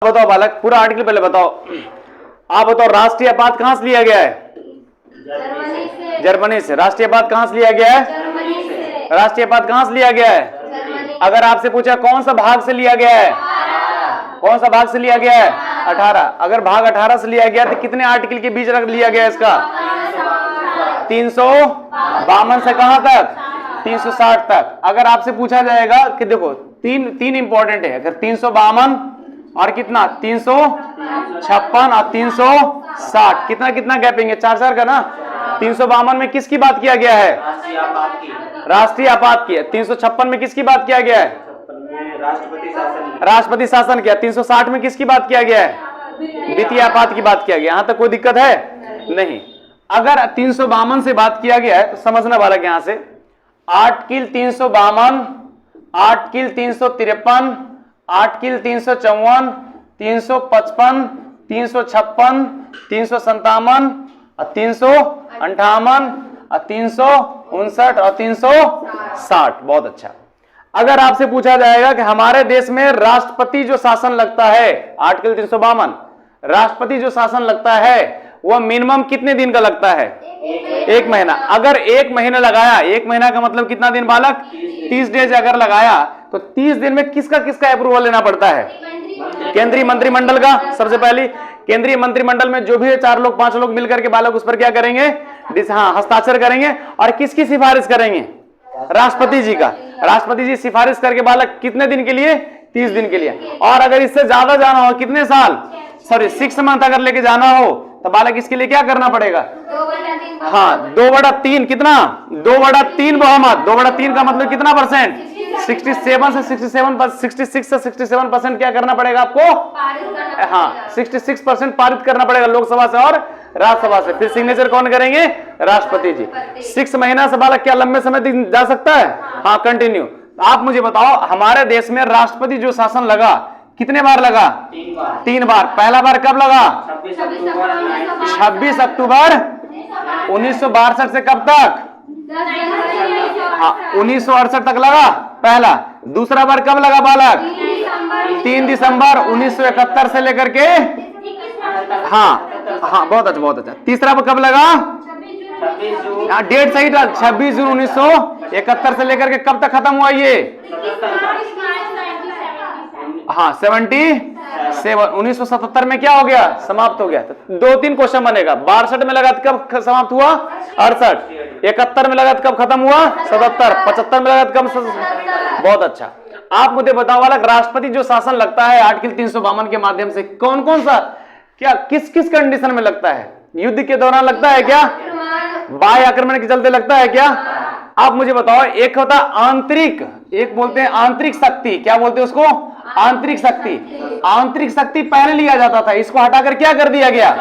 बताओ बालक, पूरा आर्टिकल पहले बताओ। आप बताओ राष्ट्रीय आपात कहां से लिया गया है? जर्मनी से। राष्ट्रीय आपात कहां से लिया गया है? राष्ट्रीय आपात कहां से लिया गया है? अगर आपसे पूछा कौन सा भाग से लिया गया है? कौन सा भाग से लिया गया है? 18। अगर भाग 18 से लिया गया तो कितने आर्टिकल के बीच रख लिया गया इसका? 352 से कहां तक? 360 तक। अगर आपसे पूछा जाएगा कि देखो तीन इंपॉर्टेंट है, अगर 352 और कितना 356 और 360, कितना कितना गैपिंग है? 4 का ना। 352 में किसकी बात किया गया है? राष्ट्रीय आपात की। 356 में किसकी बात किया गया है? राष्ट्रपति शासन किया। 360 में किसकी बात किया गया है? द्वितीय आपात की बात किया गया। यहां तक कोई दिक्कत है? नहीं। अगर 352 से बात किया गया है तो समझना बालक यहां से आर्टिकल 352, आर्टिकल 353, आर्टिकल 354, 355, 356, 357 और 358 और 359 और 360। बहुत अच्छा। अगर आपसे पूछा जाएगा कि हमारे देश में राष्ट्रपति जो शासन लगता है, आर्टिकल 352, राष्ट्रपति जो शासन लगता है वह मिनिमम कितने दिन का लगता है? 1 महीना। अगर 1 महीना लगाया, 1 महीना का मतलब कितना दिन बालक? 30 डेज अगर लगाया तो 30 दिन में किसका किसका अप्रूवल लेना पड़ता है? केंद्रीय मंत्रिमंडल का। सबसे पहले केंद्रीय मंत्रिमंडल में जो भी है 4 लोग 5 लोग मिलकर के बालक उस पर क्या करेंगे? हस्ताक्षर करेंगे। और किसकी सिफारिश करेंगे? राष्ट्रपति जी का। राष्ट्रपति जी सिफारिश करके बालक कितने दिन के लिए? 30 दिन के लिए। और अगर इससे ज्यादा जाना हो, कितने साल? सॉरी 6 मंथ अगर लेके जाना हो तो बालक इसके लिए क्या करना पड़ेगा? 2/3। कितना? 2/3 बहुमत। 2/3 का मतलब कितना परसेंट? 66 से 67% क्या करना पड़ेगा आपको? 66% पारित करना पड़ेगा लोकसभा से और राज्यसभा से। फिर सिग्नेचर कौन करेंगे? राष्ट्रपति जी। 6 महीना से बालक क्या लंबे समय तक जा सकता है? हाँ, कंटिन्यू। आप मुझे बताओ हमारे देश में राष्ट्रपति जो शासन लगा कितने बार लगा? 3 बार। पहला बार कब लगा? 26 अक्टूबर 1962 से कब तक? 1968 तक लगा पहला। दूसरा बार कब लगा बालक? 3 दिसंबर 1971 से लेकर के बहुत अच्छा बहुत अच्छा। तीसरा बार कब लगा? डेट सही था, 26 जून 1971 से लेकर के कब तक खत्म हुआ ये? 1977 में क्या हो गया? समाप्त हो गया। तो 2-3 क्वेश्चन बनेगा। 62 में लगा कब समाप्त हुआ? 68। 71 में लगा कब खत्म हुआ? 77। 75 में लगा कब? बहुत अच्छा। आप मुझे बताओ वाला राष्ट्रपति जो शासन लगता है आर्टिकल 352 के माध्यम से कौन कौन सा क्या किस किस कंडीशन में लगता है? युद्ध के दौरान लगता है क्या? बाह्य आक्रमण के चलते लगता है क्या? आप मुझे बताओ। एक होता आंतरिक, एक बोलते हैं आंतरिक शक्ति। क्या बोलते हैं उसको? आंतरिक शक्ति। आंतरिक शक्ति पहले लिया जाता था, इसको हटाकर क्या कर दिया गया?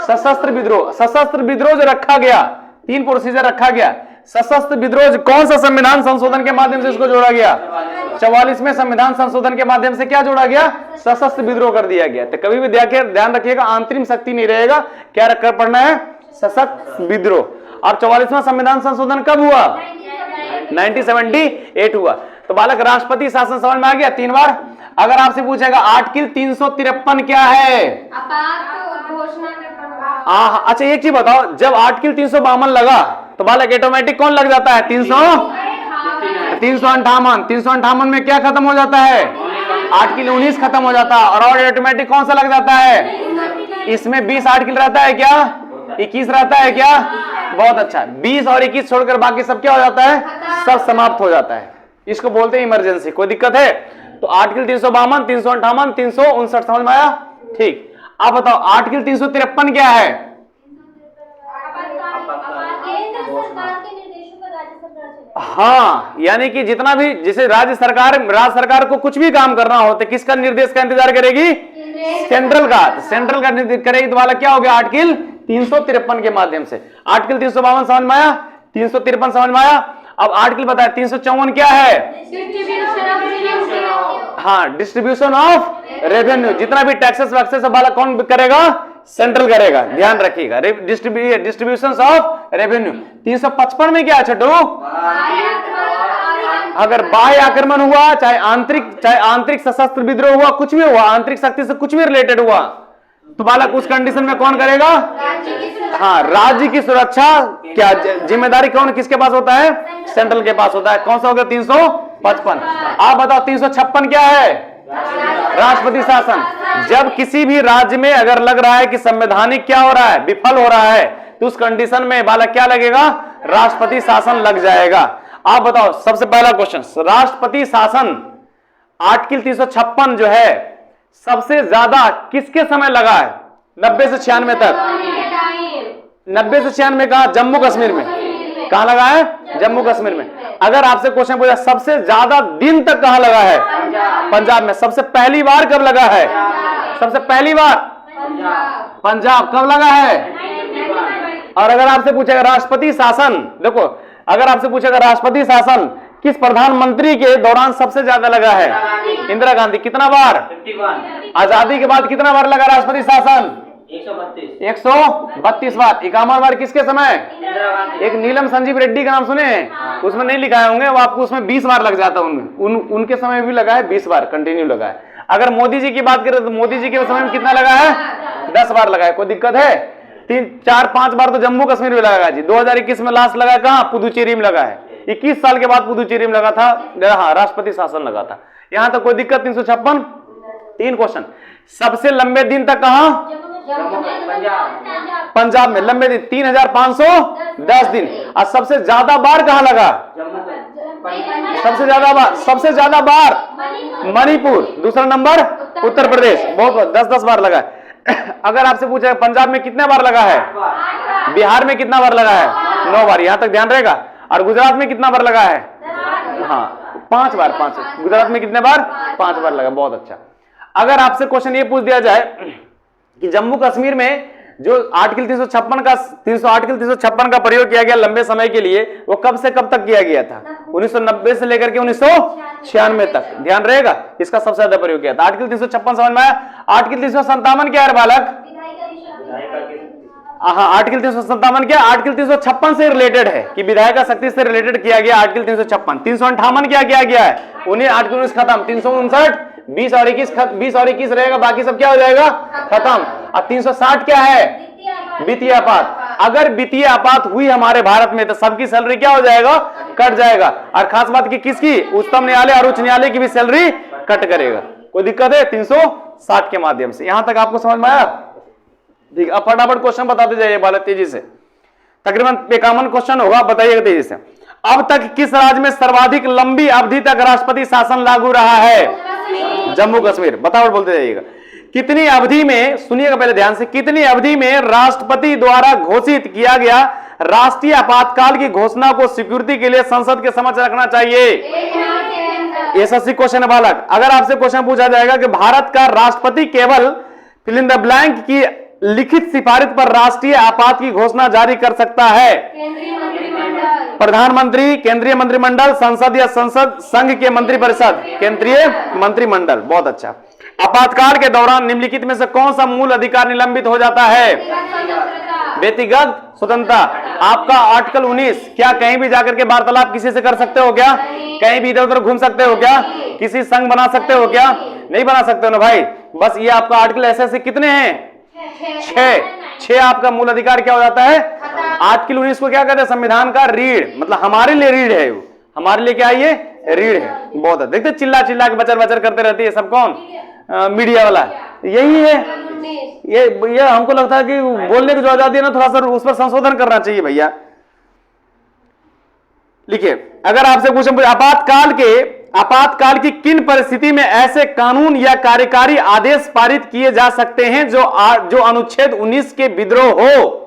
सशस्त्र विद्रोह। सशस्त्र विद्रोह जो रखा गया, 3 प्रोसीजर रखा गया। सशस्त्र विद्रोह कौन सा संविधान संशोधन के माध्यम से इसको जोड़ा गया? 44वें संविधान संशोधन के माध्यम से क्या जोड़ा गया? सशस्त्र विद्रोह कर दिया गया। तो कभी भी ध्यान रखिएगा आंतरिक शक्ति नहीं रहेगा, क्या रखकर पढ़ना है? सशस्त्र विद्रोह। और 44वां संविधान संशोधन कब हुआ? 1978 हुआ। तो बालक राष्ट्रपति शासन समझ में आ गया 3 बार। अगर आपसे पूछेगा आर्टिकल 353 क्या है? अच्छा एक चीज बताओ, जब आर्टिकल 352 लगा तो बालक ऑटोमेटिक कौन लग जाता है? 358। 358 में क्या खत्म हो जाता है? आर्टिकल 19 खत्म हो जाता है। और ऑटोमेटिक कौन सा लग जाता है? इसमें 20 आर्टिकल रहता है क्या? 21 रहता है क्या? बहुत अच्छा। 20 और 21 छोड़कर बाकी सब क्या हो जाता है? सब समाप्त हो जाता है। इसको बोलते हैं इमरजेंसी। कोई दिक्कत है? तो आर्टिकल 352, 358, 359 समझ में आया? ठीक। आप बताओ आर्टिकल 353 क्या है? हाँ, यानी कि जितना भी जैसे राज्य सरकार को कुछ भी काम करना हो तो किसका निर्देश का इंतजार करेगी? सेंट्रल का। सेंट्रल का निर्देश करेगी तो वाला क्या हो गया? आर्टिकल 353 के माध्यम से। आर्टिकल 352 समझ में आया? 353 समझ में आया? अब आर्टिकल बताया 354 क्या है? Distribution of revenue. जितना भी टैक्सेस वैक्सेस वाला कौन करेगा? सेंट्रल करेगा। ध्यान रखिएगा, डिस्ट्रीब्यूशन ऑफ रेवेन्यू। 355 में क्या है छोटू? अगर बाह्य आक्रमण हुआ, चाहे आंतरिक सशस्त्र विद्रोह हुआ, कुछ भी हुआ, आंतरिक शक्ति से कुछ भी रिलेटेड हुआ, तो बालक उस कंडीशन में कौन करेगा? हाँ, राज्य की सुरक्षा क्या जिम्मेदारी कौन किसके पास होता है? सेंट्रल के पास होता है। कौन सा हो गया? 355। आप बताओ 356 क्या है? राष्ट्रपति शासन। जब किसी भी राज्य में अगर लग रहा है कि संवैधानिक क्या हो रहा है, विफल हो रहा है, तो उस कंडीशन में बालक क्या लगेगा? राष्ट्रपति शासन लग जाएगा। आप बताओ सबसे पहला क्वेश्चन, राष्ट्रपति शासन आर्टिकल 356 जो है सबसे ज्यादा किसके समय लगा है? 90 से 96 तक। 90 से 96 कहा? जम्मू कश्मीर में। कहां लगा है? जम्मू कश्मीर में। अगर आपसे क्वेश्चन पूछा सबसे ज्यादा दिन तक कहां लगा है? पंजाब में। सबसे पहली बार कब लगा है? सबसे पहली बार पंजाब। कब लगा है? और अगर आपसे पूछेगा राष्ट्रपति शासन, देखो अगर आपसे पूछेगा राष्ट्रपति शासन किस प्रधानमंत्री के दौरान सबसे ज्यादा लगा है? इंदिरा गांधी। कितना बार? 51। आजादी के बाद कितना बार लगा राष्ट्रपति शासन? 132 बार। 51 बार किसके समय? एक नीलम संजीव रेड्डी का नाम सुने हैं? उसमें नहीं लिखाए होंगे, वो आपको उसमें 20 बार लग जाता है। उनके समय भी लगा है 20 बार कंटिन्यू लगा है। अगर मोदी जी की बात करें तो मोदी जी के समय में कितना लगा है? 10 बार लगा है। कोई दिक्कत है? 3, 4, 5 बार तो जम्मू कश्मीर में लगा जी। 2021 में लास्ट लगा कहां? पुदुचेरी में लगा है। 21 साल के बाद पुदुचेरी में लगा था। हाँ, राष्ट्रपति शासन लगा था। यहां तक कोई दिक्कत? 356। 3 क्वेश्चन। सबसे लंबे दिन तक कहां? पंजाब में लंबे दिन 3510 दिन। और सबसे ज्यादा बार कहां लगा? सबसे ज्यादा बार मणिपुर। दूसरा नंबर उत्तर प्रदेश। बहुत 10-10 बार लगा है। अगर आपसे पूछा पंजाब में कितने बार लगा है? बिहार में कितना बार लगा है? 9 बार। यहां तक ध्यान रहेगा। और गुजरात में कितना बार लगा है? हाँ, 5 बार। 5 गुजरात में कितने बार? 5 बार लगा। बहुत अच्छा। अगर आपसे क्वेश्चन ये पूछ दिया जाए कि जम्मू कश्मीर में जो आर्टिकल 356 का प्रयोग किया गया लंबे समय के लिए, वो कब से कब तक किया गया था? 1990 से लेकर के 1996 तक। ध्यान रहेगा, इसका सबसे ज्यादा प्रयोग किया था। आर्टिकल 356 समझ में आया? आर्टिकल 357 क्या है बालक? हाँ, आर्टिकल 357 क्या? आर्टिकल 356 से रिलेटेड है कि विधायिका शक्ति से रिलेटेड किया गया आर्टिकल 356। 358 क्या किया गया है? उन्हें आर्टिकल 19 खत्म। 359 20 और 21 रहेगा, बाकी सब क्या हो जाएगा? खत्म। और 360 क्या है? वित्तीय आपात। अगर वित्तीय आपात हुई हमारे भारत में तो सबकी सैलरी क्या हो जाएगा? कट जाएगा। और खास बात की किसकी? उच्चतम न्यायालय और उच्च न्यायालय की भी सैलरी कट करेगा। कोई दिक्कत है? 360 के माध्यम से। यहां तक आपको समझ में आया? ठीक। अब फटाफट क्वेश्चन बताते जाइए बालक तेजी से। तकरीबन 51 क्वेश्चन होगा, बताइएगा तेजी से। अब तक किस राज्य में सर्वाधिक लंबी अवधि तक राष्ट्रपति शासन लागू रहा है? जम्मू कश्मीर। बताओ, बोलते जाइएगा। कितनी अवधि में, सुनिएगा पहले ध्यान से, कितनी अवधि में राष्ट्रपति द्वारा घोषित किया गया राष्ट्रीय आपातकाल की घोषणा को स्वीकृति के लिए संसद के समक्ष रखना चाहिए? एसएससी क्वेश्चन है बालक। अगर आपसे क्वेश्चन पूछा जाएगा कि भारत का राष्ट्रपति केवल फिल इन द ब्लैंक की लिखित सिफारिश पर राष्ट्रीय आपात की घोषणा जारी कर सकता है? प्रधानमंत्री, केंद्रीय मंत्रिमंडल, संसद या संसद संघ के मंत्रिपरिषद? केंद्रीय मंत्रिमंडल। बहुत अच्छा। आपातकाल के दौरान निम्नलिखित में से कौन सा मूल अधिकार निलंबित हो जाता है? व्यक्तिगत स्वतंत्रता। आपका आर्टिकल 19, क्या कहीं भी जाकर के वार्तालाप किसी से कर सकते हो क्या? कहीं भी इधर उधर घूम सकते हो क्या? किसी संघ बना सकते हो क्या? नहीं बना सकते हो ना भाई। बस ये आपका आर्टिकल ऐसे कितने हैं? 6 आपका मूल अधिकार क्या हो जाता है? आर्टिकल 19 को क्या कहते हैं? संविधान का रीढ़। मतलब हमारे लिए रीढ़ है वो। हमारे लिए क्या है? ये रीढ़ है। बहुत है। देखते चिल्ला चिल्ला के बचर बचर करते रहती है सब। कौन? मीडिया वाला। यही है। ये हमको लगता है कि बोलने की जो आजादी है ना, थोड़ा सा उस पर संशोधन करना चाहिए भैया। लिखिए, अगर आपसे क्वेश्चन आपातकाल की किन परिस्थिति में ऐसे कानून या कार्यकारी आदेश पारित किए जा सकते हैं जो अनुच्छेद 19 के विद्रोह हो,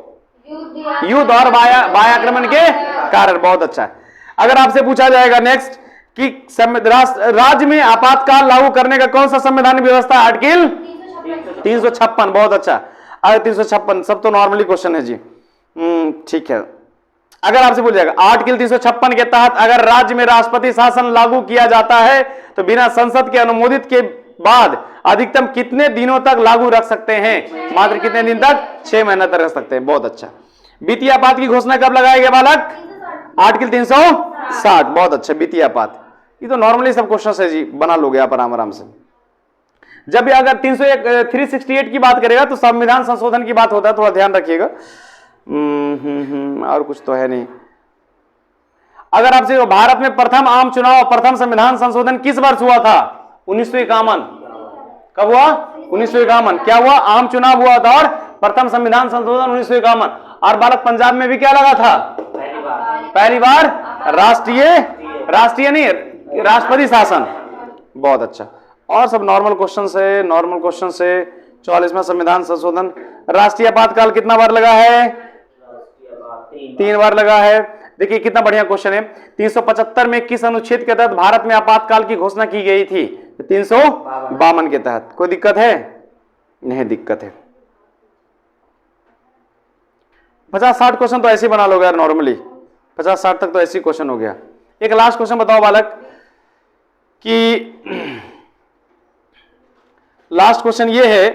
युद्ध और वायाक्रमण के कारण? बहुत अच्छा है। अगर आपसे पूछा जाएगा नेक्स्ट कि राज्य में आपातकाल लागू करने का कौन सा संवैधानिक व्यवस्था? आर्टिकल 356। बहुत अच्छा। अगर 356 सब तो नॉर्मली क्वेश्चन है जी। ठीक है। अगर आपसे पूछा जाएगा आर्टिकल 356 के तहत अगर राज्य में राष्ट्रपति शासन लागू किया जाता है तो बिना संसद के अनुमोदित के बाद अधिकतम कितने दिनों तक लागू रख सकते हैं? मात्र कितने दिन तक? 6 महीने तक रख सकते हैं। बहुत अच्छा। वित्तीय आपात की घोषणा कब लगाया गया बालक? आर्टिकल 360। बहुत अच्छा। वित्तीय आपात ये तो नॉर्मली सब क्वेश्चन है जी, बना लोगे आप आराम से। जब भी अगर 368 की बात करेगा तो संविधान संशोधन की बात होता है, थोड़ा ध्यान रखिएगा। और कुछ तो है नहीं। अगर आपसे भारत में प्रथम आम चुनाव, प्रथम संविधान संशोधन किस वर्ष हुआ था? 1951। कब हुआ? 1951। क्या हुआ? आम चुनाव हुआ था और प्रथम संविधान संशोधन 1951। और बालक पंजाब में भी क्या लगा था? पहली बार राष्ट्रीय नहीं, राष्ट्रपति शासन। बहुत अच्छा। और सब नॉर्मल क्वेश्चन से, 44वां संविधान संशोधन। राष्ट्रीय आपातकाल कितना बार लगा है? 3 बार लगा है। देखिए कितना बढ़िया क्वेश्चन है। 375 में किस अनुच्छेद के तहत भारत में आपातकाल की घोषणा की गई थी? 352 के तहत। कोई दिक्कत है? नहीं दिक्कत है। 50-60 क्वेश्चन तो ऐसे बना लोगे यार नॉर्मली, 50-60 तक तो ऐसे क्वेश्चन हो गया। एक लास्ट क्वेश्चन बताओ बालक कि लास्ट क्वेश्चन ये है,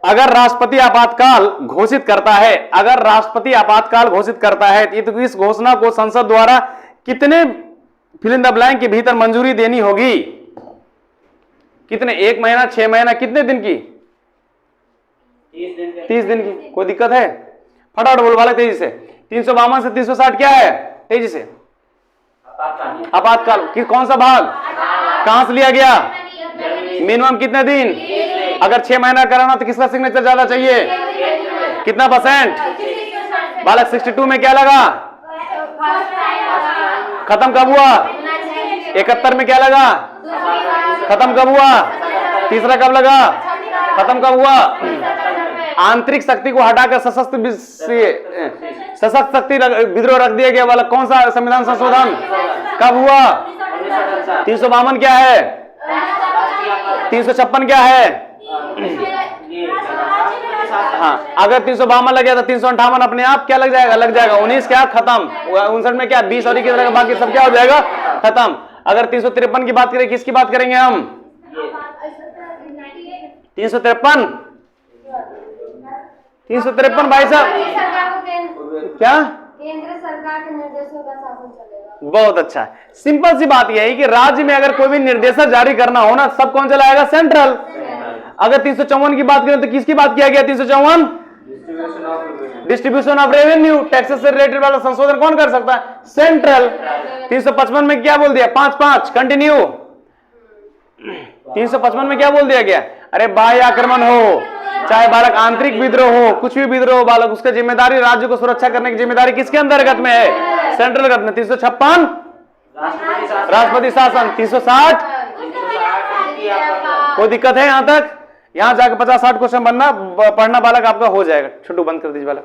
अगर राष्ट्रपति आपातकाल घोषित करता है, अगर राष्ट्रपति आपातकाल घोषित करता है तो इस घोषणा को संसद द्वारा कितने फिल इन द ब्लैंक के भीतर मंजूरी देनी होगी? कितने? 1 महीना, 6 महीना, कितने दिन की? 30 दिन की। कोई दिक्कत है? फटाफट बोल वाले तेजी से। 352 से 360 क्या है? तेजी से। आपातकाल कि कौन सा भाग? कहां से लिया गया? मिनिमम कितने दिन? अगर 6 महीना कराना तो किसका सिग्नेचर ज्यादा चाहिए? कितना परसेंट? बालक 62 में क्या लगा? खत्म कब हुआ? 71 में क्या लगा? खत्म कब हुआ? तीसरा कब लगा? खत्म कब हुआ? आंतरिक शक्ति को हटाकर सशक्त शक्ति विद्रोह रख दिया गया वाला कौन सा संविधान संशोधन कब हुआ? 352 क्या है? 356 क्या है? हाँ, अगर 352 लग गया तो 358 अपने आप क्या लग जाएगा? 19 क्या खत्म। 59 में क्या? 20 और 21 बाकी सब क्या हो जाएगा? खत्म। अगर 353 की बात करें, किसकी बात करेंगे हम? 353 भाई साहब क्या? केंद्र सरकार के निर्देशों का शासन चलेगा। बहुत अच्छा है। सिंपल सी बात यह है कि राज्य में अगर कोई भी निर्देशक जारी करना हो ना, सब कौन चलाएगा? सेंट्रल। अगर 354 की बात करें तो किसकी बात किया गया? 354 डिस्ट्रीब्यूशन ऑफ रेवेन्यू, टैक्सेस से रिलेटेड वाला संशोधन कौन कर सकता है? सेंट्रल। 355 में क्या बोल दिया? 5-5 कंटिन्यू। 355 में क्या बोल दिया गया? अरे बाह्य आक्रमण हो, चाहे बालक आंतरिक विद्रोह हो, कुछ भी विद्रोह हो बालक, उसका जिम्मेदारी राज्य को सुरक्षा करने की जिम्मेदारी किसके अंतर्गत में है? सेंट्रल गत में। 356 राष्ट्रपति शासन। 360 कोई दिक्कत है यहां तक? यहां जाकर 50-60 क्वेश्चन पढ़ना बालक आपका हो जाएगा। छुट्टू बंद कर दीजिए बालक।